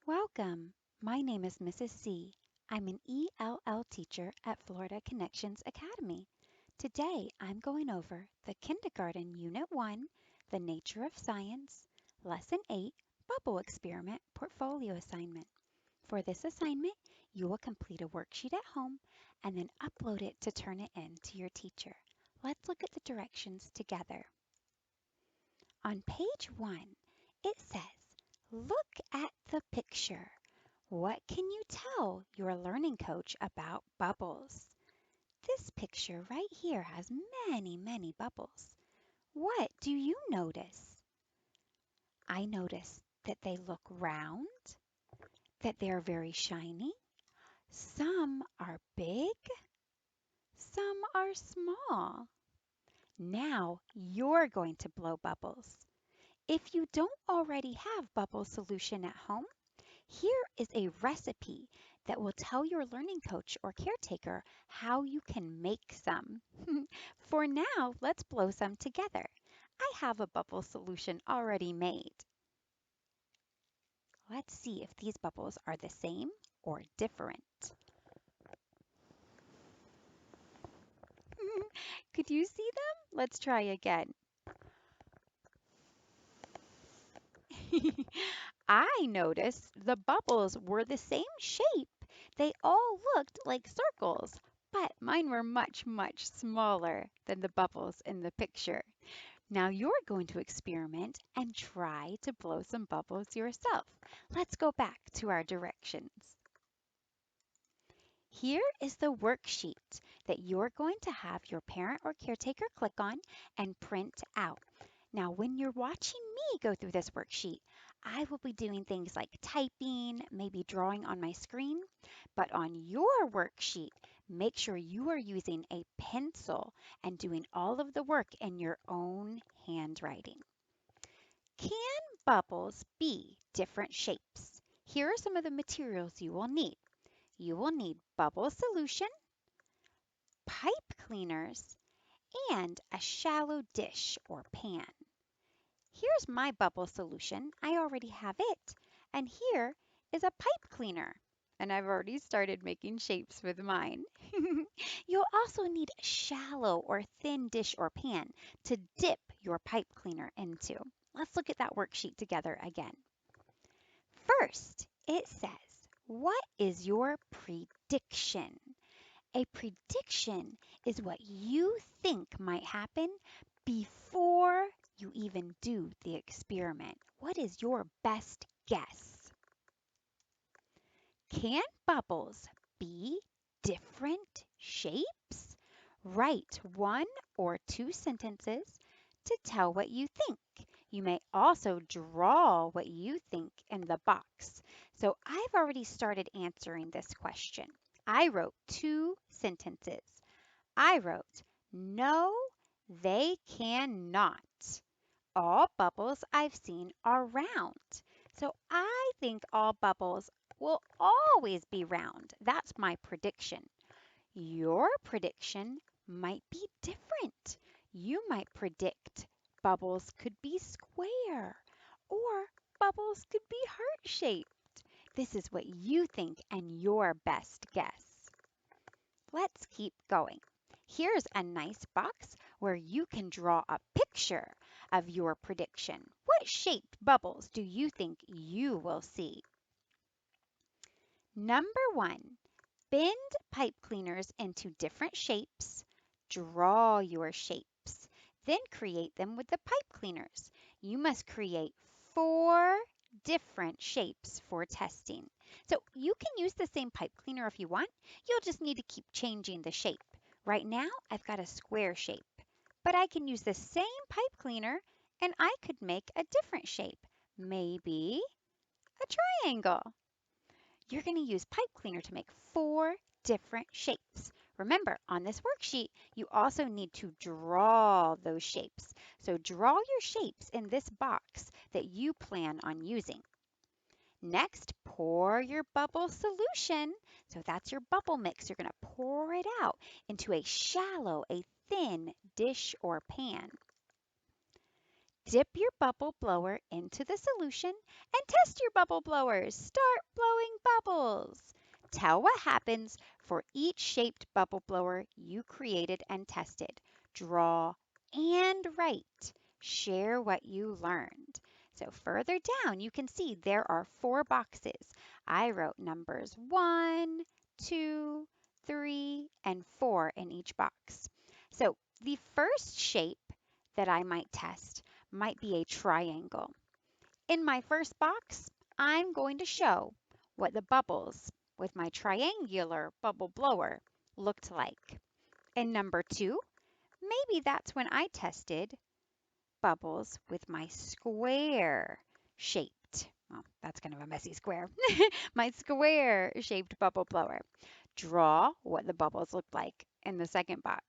Welcome. My name is Mrs. C. I'm an ELL teacher at Florida Connections Academy. Today I'm going over the Kindergarten Unit 1, The Nature of Science, Lesson 8, Bubble Experiment Portfolio Assignment. For this assignment, you will complete a worksheet at home and then upload it to turn it in to your teacher. Let's look at the directions together. On page 1, it says, look at the picture. What can you tell your learning coach about bubbles? This picture right here has many bubbles. What do you notice? I notice that they look round, that they're very shiny. Some are big, some are small. Now you're going to blow bubbles. If you don't already have bubble solution at home, here is a recipe that will tell your learning coach or caretaker how you can make some. For now, let's blow some together. I have a bubble solution already made. Let's see if these bubbles are the same or different. Could you see them? Let's try again. I noticed the bubbles were the same shape. They all looked like circles, but mine were much smaller than the bubbles in the picture. Now you're going to experiment and try to blow some bubbles yourself. Let's go back to our directions. Here is the worksheet that you're going to have your parent or caretaker click on and print out. Now, when you're watching me go through this worksheet, I will be doing things like typing, maybe drawing on my screen, but on your worksheet, make sure you are using a pencil and doing all of the work in your own handwriting. Can bubbles be different shapes? Here are some of the materials you will need. You will need bubble solution, pipe cleaners, and a shallow dish or pan. Here's my bubble solution. I already have it. And here is a pipe cleaner. And I've already started making shapes with mine. You'll also need a shallow or thin dish or pan to dip your pipe cleaner into. Let's look at that worksheet together again. First, it says, what is your prediction? A prediction is what you think might happen before you even do the experiment. What is your best guess? Can bubbles be different shapes? Write one or two sentences to tell what you think. You may also draw what you think in the box. So I've already started answering this question. I wrote two sentences. I wrote, no, they cannot. All bubbles I've seen are round. So I think all bubbles will always be round. That's my prediction. Your prediction might be different. You might predict bubbles could be square or bubbles could be heart-shaped. This is what you think and your best guess. Let's keep going. Here's a nice box where you can draw a picture of your prediction. What shaped bubbles do you think you will see? Number 1, bend pipe cleaners into different shapes. Draw your shapes. Then create them with the pipe cleaners. You must create 4 different shapes for testing. So you can use the same pipe cleaner if you want. You'll just need to keep changing the shape. Right now, I've got a square shape, but I can use the same pipe cleaner and I could make a different shape. Maybe a triangle. You're going to use pipe cleaner to make 4 different shapes. Remember, on this worksheet, you also need to draw those shapes. So draw your shapes in this box that you plan on using. Next, pour your bubble solution. So that's your bubble mix. You're going to pour it out into a shallow, a thin dish or pan. Dip your bubble blower into the solution and test your bubble blowers. Start blowing bubbles. Tell what happens for each shaped bubble blower you created and tested. Draw and write. Share what you learned. So further down, you can see there are 4 boxes. I wrote numbers 1, 2, 3, and 4 in each box. So the first shape that I might test might be a triangle. In my first box, I'm going to show what the bubbles with my triangular bubble blower looked like. In number 2, maybe that's when I tested bubbles with my square shaped, well, that's kind of a messy square, my square shaped bubble blower. Draw what the bubbles look like in the second box.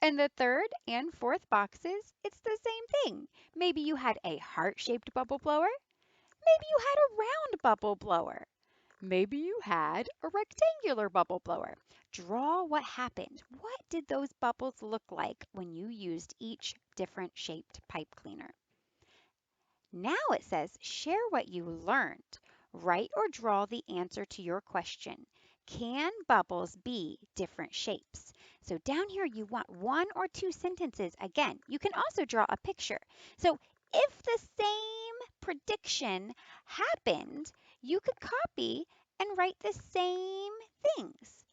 In the third and fourth boxes, it's the same thing. Maybe you had a heart-shaped bubble blower. Maybe you had a round bubble blower. Maybe you had a rectangular bubble blower. Draw what happened. What did those bubbles look like when you used each different shaped pipe cleaner? Now it says share what you learned. Write or draw the answer to your question. Can bubbles be different shapes? So down here you want 1 or 2 sentences. Again, you can also draw a picture. So if the same prediction happened, you could copy and write the same things.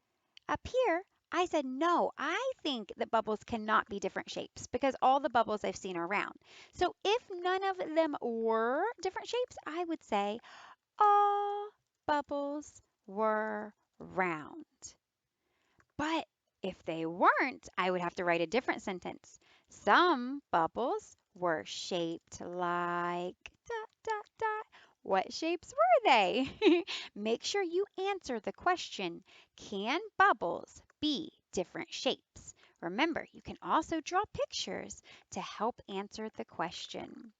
Up here, I said, no, I think that bubbles cannot be different shapes because all the bubbles I've seen are round. So if none of them were different shapes, I would say all bubbles were round. But if they weren't, I would have to write a different sentence. Some bubbles were shaped like dot, dot, dot. What shapes were they? Make sure you answer the question, can bubbles be different shapes? Remember, you can also draw pictures to help answer the question.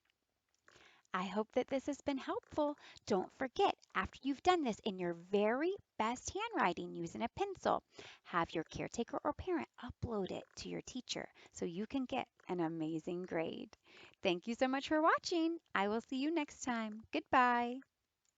I hope that this has been helpful. Don't forget, after you've done this in your very best handwriting using a pencil, have your caretaker or parent upload it to your teacher so you can get an amazing grade. Thank you so much for watching. I will see you next time. Goodbye.